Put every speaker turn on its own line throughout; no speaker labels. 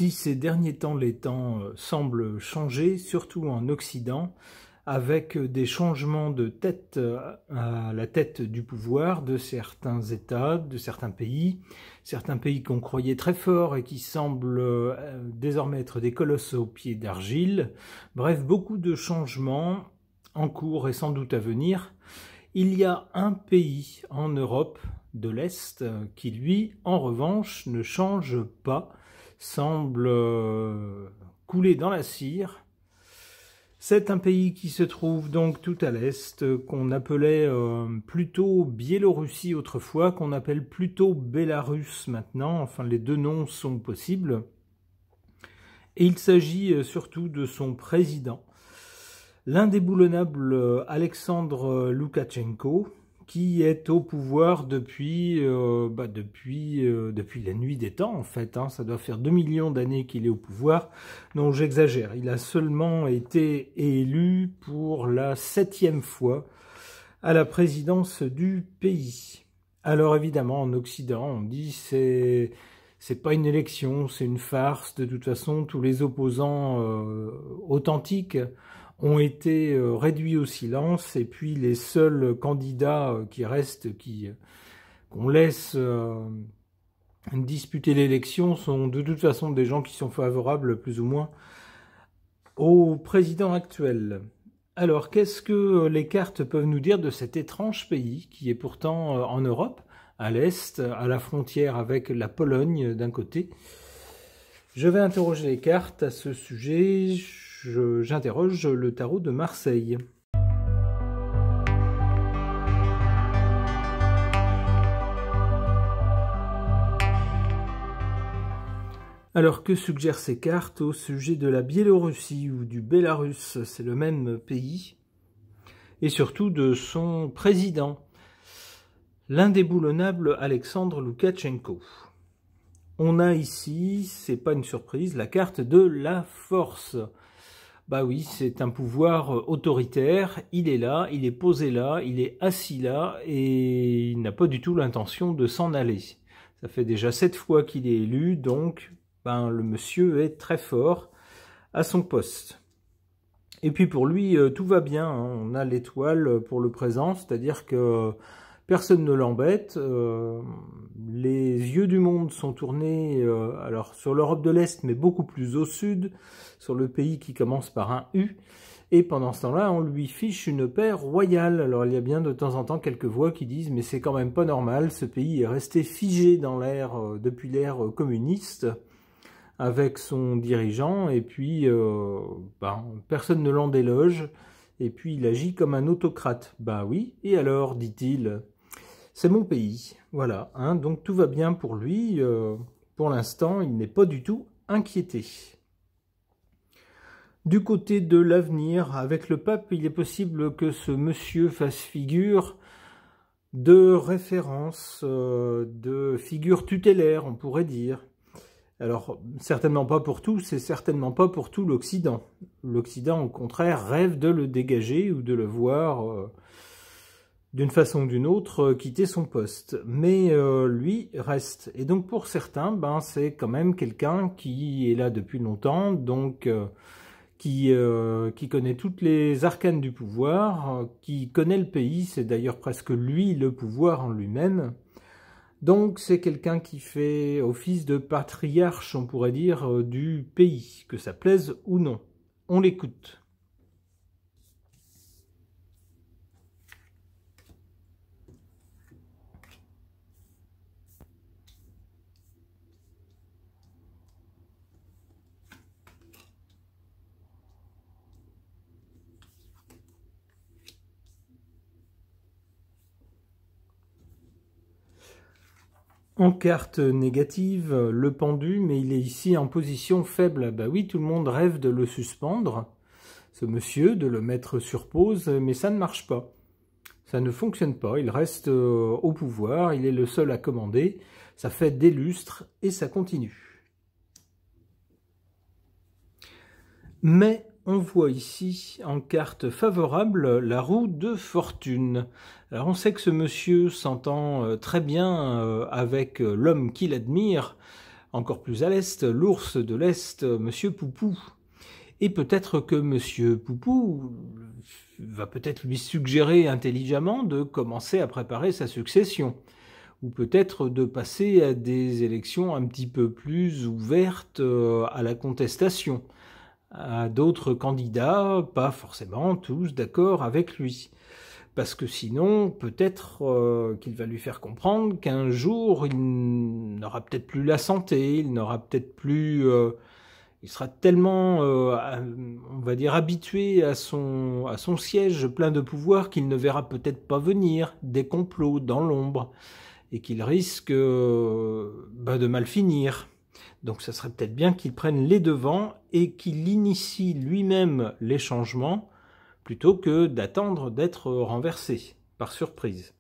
Si ces derniers temps, les temps semblent changer, surtout en Occident, avec des changements de tête à la tête du pouvoir de certains États, de certains pays qu'on croyait très forts et qui semblent désormais être des colosses aux pieds d'argile. Bref, beaucoup de changements en cours et sans doute à venir. Il y a un pays en Europe de l'Est qui, lui, en revanche, ne change pas, semble couler dans la cire. C'est un pays qui se trouve donc tout à l'Est, qu'on appelait plutôt Biélorussie autrefois, qu'on appelle plutôt Bélarus maintenant, enfin les deux noms sont possibles. Et il s'agit surtout de son président, l'indéboulonnable Alexandre Loukachenko, qui est au pouvoir depuis la nuit des temps, en fait. Ça doit faire 2 millions d'années qu'il est au pouvoir. Non, j'exagère. Il a seulement été élu pour la 7e fois à la présidence du pays. Alors évidemment, en Occident, on dit c'est pas une élection, c'est une farce. De toute façon, tous les opposants authentiques ont été réduits au silence, et puis les seuls candidats qui restent, qu'on laisse disputer l'élection, sont de toute façon des gens qui sont favorables plus ou moins au président actuel. Alors, qu'est-ce que les cartes peuvent nous dire de cet étrange pays qui est pourtant en Europe, à l'Est, à la frontière avec la Pologne d'un côté? Je vais interroger les cartes à ce sujet. J'interroge le tarot de Marseille. Alors, que suggèrent ces cartes au sujet de la Biélorussie ou du Bélarus? C'est le même pays. Et surtout de son président, l'indéboulonnable Alexandre Loukachenko. On a ici, c'est pas une surprise, la carte de la force. Bah oui, c'est un pouvoir autoritaire, il est là, il est posé là, il est assis là, et il n'a pas du tout l'intention de s'en aller. Ça fait déjà 7 fois qu'il est élu, donc le monsieur est très fort à son poste. Et puis pour lui, tout va bien, on a l'étoile pour le présent, c'est-à-dire que personne ne l'embête, les yeux du monde sont tournés alors sur l'Europe de l'Est, mais beaucoup plus au sud, sur le pays qui commence par un U, et pendant ce temps-là, on lui fiche une paix royale. Alors il y a bien de temps en temps quelques voix qui disent « mais c'est quand même pas normal, ce pays est resté figé dans l'ère, depuis l'ère communiste, avec son dirigeant, et puis personne ne l'en déloge, et puis il agit comme un autocrate. » Bah oui, et alors, dit-il, c'est mon pays, voilà, donc tout va bien pour lui, pour l'instant, il n'est pas du tout inquiété. Du côté de l'avenir, avec le pape, il est possible que ce monsieur fasse figure de référence, de figure tutélaire, on pourrait dire. Alors, certainement pas pour tous, et certainement pas pour tout l'Occident. L'Occident, au contraire, rêve de le dégager ou de le voir d'une façon ou d'une autre quitter son poste. Mais lui reste. Et donc pour certains, c'est quand même quelqu'un qui est là depuis longtemps, donc qui connaît toutes les arcanes du pouvoir, qui connaît le pays, c'est d'ailleurs presque lui le pouvoir en lui-même. Donc c'est quelqu'un qui fait office de patriarche, on pourrait dire, du pays, que ça plaise ou non. On l'écoute. En carte négative, le pendu, mais il est ici en position faible. Bah oui, tout le monde rêve de le suspendre, ce monsieur, de le mettre sur pause, mais ça ne marche pas. Ça ne fonctionne pas, il reste au pouvoir, il est le seul à commander, ça fait des lustres et ça continue. Mais on voit ici, en carte favorable, la roue de fortune. Alors on sait que ce monsieur s'entend très bien avec l'homme qu'il admire, encore plus à l'est, l'ours de l'est, Monsieur Poupou. Et peut-être que Monsieur Poupou va peut-être lui suggérer intelligemment de commencer à préparer sa succession, ou peut-être de passer à des élections un petit peu plus ouvertes à la contestation, à d'autres candidats, pas forcément tous d'accord avec lui. Parce que sinon, peut-être qu'il va lui faire comprendre qu'un jour, il n'aura peut-être plus la santé, il n'aura peut-être plus... il sera tellement, on va dire, habitué à son siège plein de pouvoir qu'il ne verra peut-être pas venir des complots dans l'ombre et qu'il risque de mal finir. Donc ça serait peut-être bien qu'il prenne les devants et qu'il initie lui-même les changements plutôt que d'attendre d'être renversé par surprise.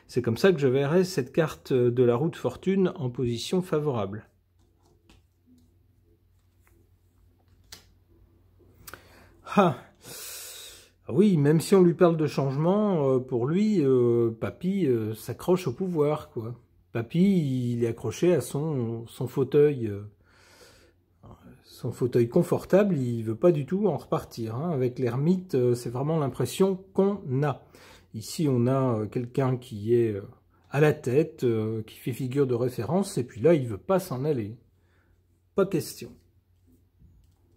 C'est comme ça que je verrai cette carte de la roue de fortune en position favorable. Ah oui, même si on lui parle de changement, pour lui, Papy s'accroche au pouvoir, quoi. Papy, il est accroché à son fauteuil confortable, il veut pas du tout en repartir. Hein. Avec l'ermite, c'est vraiment l'impression qu'on a. Ici, on a quelqu'un qui est à la tête, qui fait figure de référence, et puis là, il veut pas s'en aller. Pas question.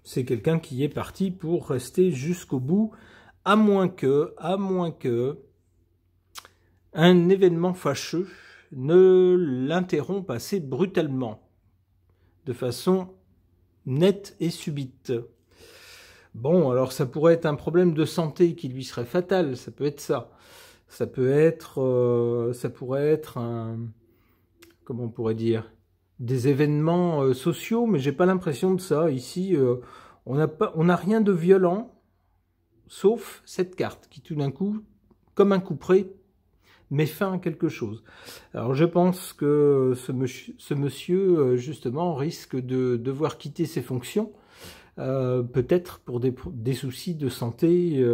C'est quelqu'un qui est parti pour rester jusqu'au bout, à moins que un événement fâcheux ne l'interrompe assez brutalement, de façon nette et subite. Bon, alors ça pourrait être un problème de santé qui lui serait fatal, ça peut être ça. Ça pourrait être un... Comment on pourrait dire ? Des événements sociaux, mais j'ai pas l'impression de ça. Ici, on n'a rien de violent, sauf cette carte qui tout d'un coup, comme un couperet, met fin à quelque chose. Alors je pense que ce monsieur justement, risque de devoir quitter ses fonctions, peut-être pour des soucis de santé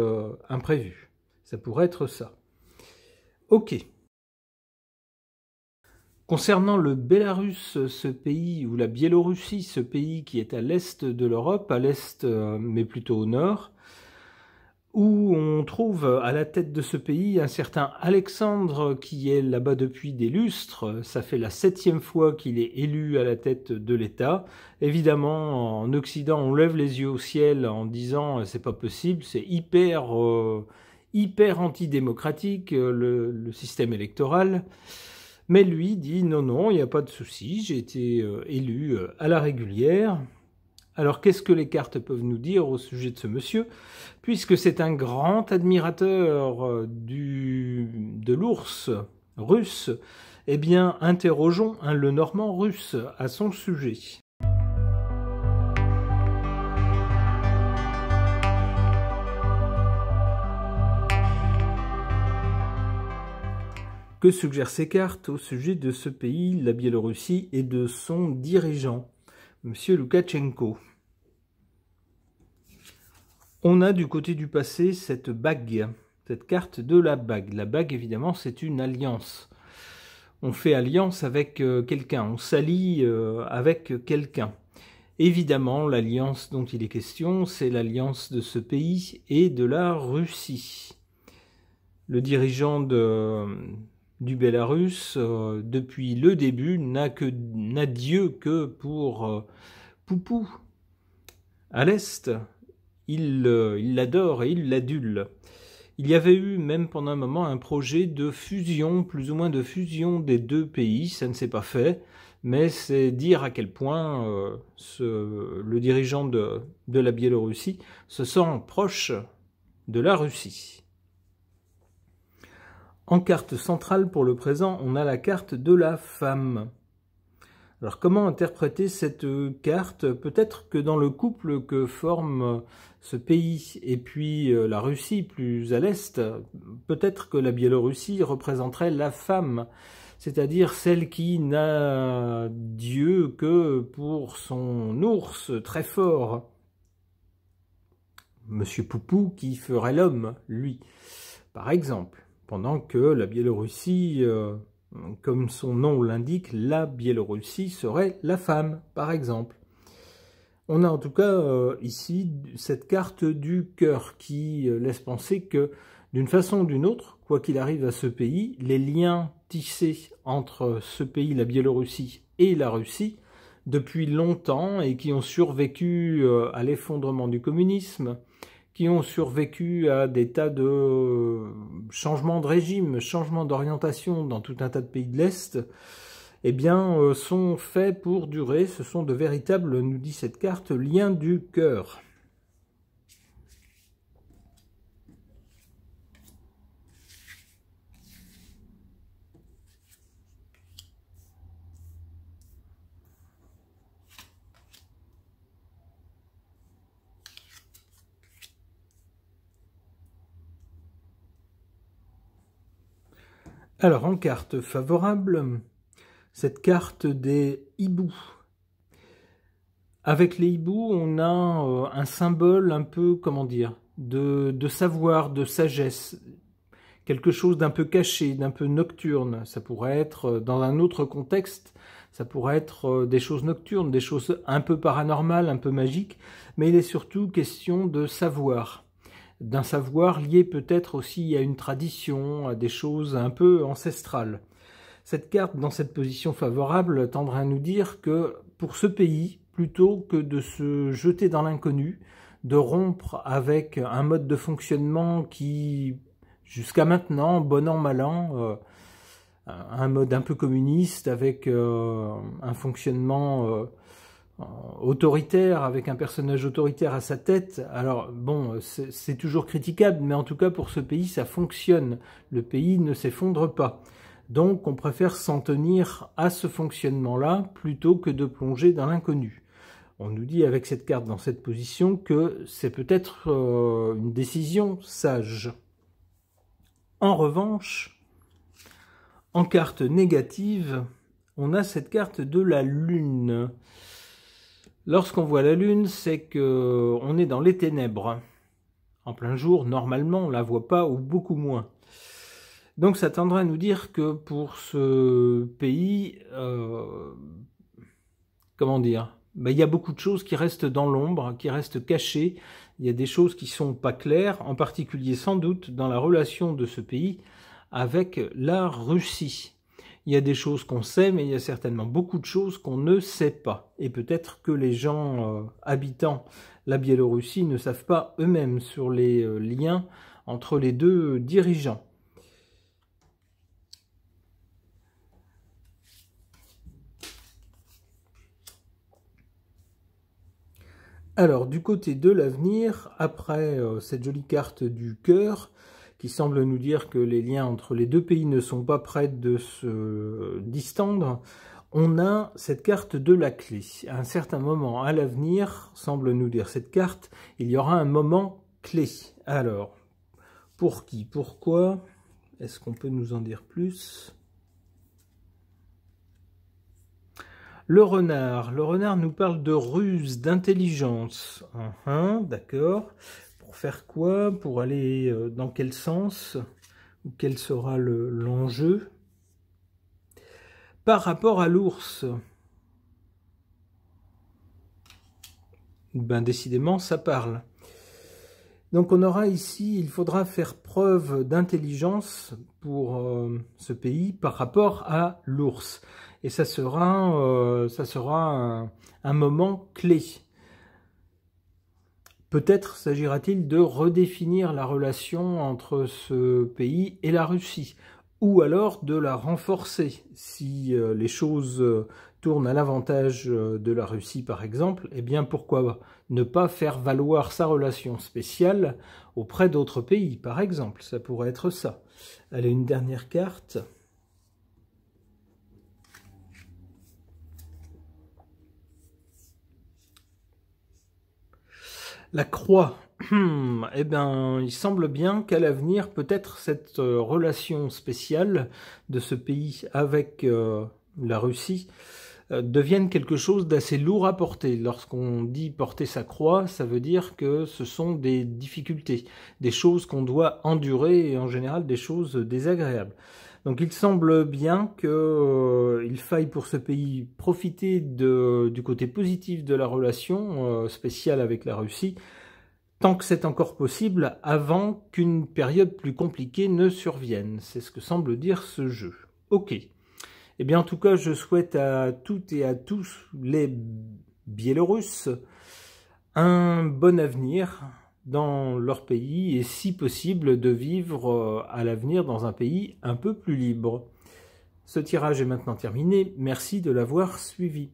imprévus. Ça pourrait être ça. Ok. Concernant le Bélarus, ce pays, ou la Biélorussie, ce pays qui est à l'est de l'Europe, à l'est mais plutôt au nord, où on trouve à la tête de ce pays un certain Alexandre qui est là-bas depuis des lustres. Ça fait la 7e fois qu'il est élu à la tête de l'État. Évidemment, en Occident, on lève les yeux au ciel en disant c'est pas possible, c'est hyper antidémocratique le système électoral. Mais lui dit non, non, il n'y a pas de souci, j'ai été élu à la régulière. Alors qu'est-ce que les cartes peuvent nous dire au sujet de ce monsieur? Puisque c'est un grand admirateur de l'ours russe, eh bien interrogeons le Normand russe à son sujet. Que suggèrent ces cartes au sujet de ce pays, la Biélorussie, et de son dirigeant, M. Loukachenko? On a du côté du passé cette bague, cette carte de la bague. La bague, évidemment, c'est une alliance. On fait alliance avec quelqu'un, on s'allie avec quelqu'un. Évidemment, l'alliance dont il est question, c'est l'alliance de ce pays et de la Russie. Le dirigeant du Bélarus, depuis le début, n'a Dieu que pour Poupou, à l'Est. Il l'adore et il l'adule. Il y avait eu même pendant un moment un projet de fusion, plus ou moins de fusion des deux pays, ça ne s'est pas fait, mais c'est dire à quel point le dirigeant de la Biélorussie se sent proche de la Russie. En carte centrale pour le présent, on a la carte de la femme. Alors comment interpréter cette carte? Peut-être que dans le couple que forme ce pays et puis la Russie plus à l'est, peut-être que la Biélorussie représenterait la femme, c'est-à-dire celle qui n'a Dieu que pour son ours très fort. Monsieur Poupou qui ferait l'homme, lui, par exemple. Pendant que la Biélorussie Comme son nom l'indique, la Biélorussie serait la femme, par exemple. On a en tout cas ici cette carte du cœur qui laisse penser que d'une façon ou d'une autre, quoi qu'il arrive à ce pays, les liens tissés entre ce pays, la Biélorussie, et la Russie, depuis longtemps, et qui ont survécu à l'effondrement du communisme, qui ont survécu à des tas de changements de régime, changements d'orientation dans tout un tas de pays de l'Est, eh bien, sont faits pour durer. Ce sont de véritables, nous dit cette carte, liens du cœur. Alors, en carte favorable, cette carte des hiboux. Avec les hiboux, on a un symbole un peu, comment dire, de savoir, de sagesse, quelque chose d'un peu caché, d'un peu nocturne. Ça pourrait être, dans un autre contexte, ça pourrait être des choses nocturnes, des choses un peu paranormales, un peu magiques, mais il est surtout question de savoir. D'un savoir lié peut-être aussi à une tradition, à des choses un peu ancestrales. Cette carte, dans cette position favorable, tendrait à nous dire que pour ce pays, plutôt que de se jeter dans l'inconnu, de rompre avec un mode de fonctionnement qui, jusqu'à maintenant, bon an, mal an, un mode un peu communiste, avec un fonctionnement autoritaire, avec un personnage autoritaire à sa tête. Alors bon, c'est toujours critiquable, mais en tout cas pour ce pays, ça fonctionne. Le pays ne s'effondre pas. Donc on préfère s'en tenir à ce fonctionnement-là plutôt que de plonger dans l'inconnu. On nous dit avec cette carte dans cette position que c'est peut-être une décision sage. En revanche, en carte négative, on a cette carte de la Lune. Lorsqu'on voit la Lune, c'est qu'on est dans les ténèbres. En plein jour, normalement, on ne la voit pas ou beaucoup moins. Donc ça tendrait à nous dire que pour ce pays, comment dire, il y a beaucoup de choses qui restent dans l'ombre, qui restent cachées. Il y a des choses qui ne sont pas claires, en particulier sans doute dans la relation de ce pays avec la Russie. Il y a des choses qu'on sait, mais il y a certainement beaucoup de choses qu'on ne sait pas. Et peut-être que les gens habitant la Biélorussie ne savent pas eux-mêmes sur les liens entre les deux dirigeants. Alors, du côté de l'avenir, après cette jolie carte du cœur, qui semble nous dire que les liens entre les deux pays ne sont pas près de se distendre, on a cette carte de la clé. À un certain moment à l'avenir, semble nous dire cette carte, il y aura un moment clé. Alors, pour qui? Pourquoi? Est-ce qu'on peut nous en dire plus? Le renard nous parle de ruse, d'intelligence. D'accord. Pour faire quoi? Pour aller dans quel sens? Ou quel sera l'enjeu? Par rapport à l'ours, ben décidément ça parle. Donc on aura ici, il faudra faire preuve d'intelligence pour ce pays par rapport à l'ours. Et ça sera un moment clé. Peut-être s'agira-t-il de redéfinir la relation entre ce pays et la Russie, ou alors de la renforcer. Si les choses tournent à l'avantage de la Russie, par exemple, eh bien pourquoi ne pas faire valoir sa relation spéciale auprès d'autres pays, par exemple. Ça pourrait être ça. Allez, une dernière carte. La croix. Eh bien, il semble bien qu'à l'avenir, peut-être cette relation spéciale de ce pays avec la Russie devienne quelque chose d'assez lourd à porter. Lorsqu'on dit porter sa croix, ça veut dire que ce sont des difficultés, des choses qu'on doit endurer et en général des choses désagréables. Donc il semble bien qu'il faille pour ce pays profiter du côté positif de la relation spéciale avec la Russie, tant que c'est encore possible, avant qu'une période plus compliquée ne survienne. C'est ce que semble dire ce jeu. Ok. Eh bien, en tout cas, je souhaite à toutes et à tous les Biélorusses un bon avenir dans leur pays et, si possible, de vivre à l'avenir dans un pays un peu plus libre. Ce tirage est maintenant terminé. Merci de l'avoir suivi.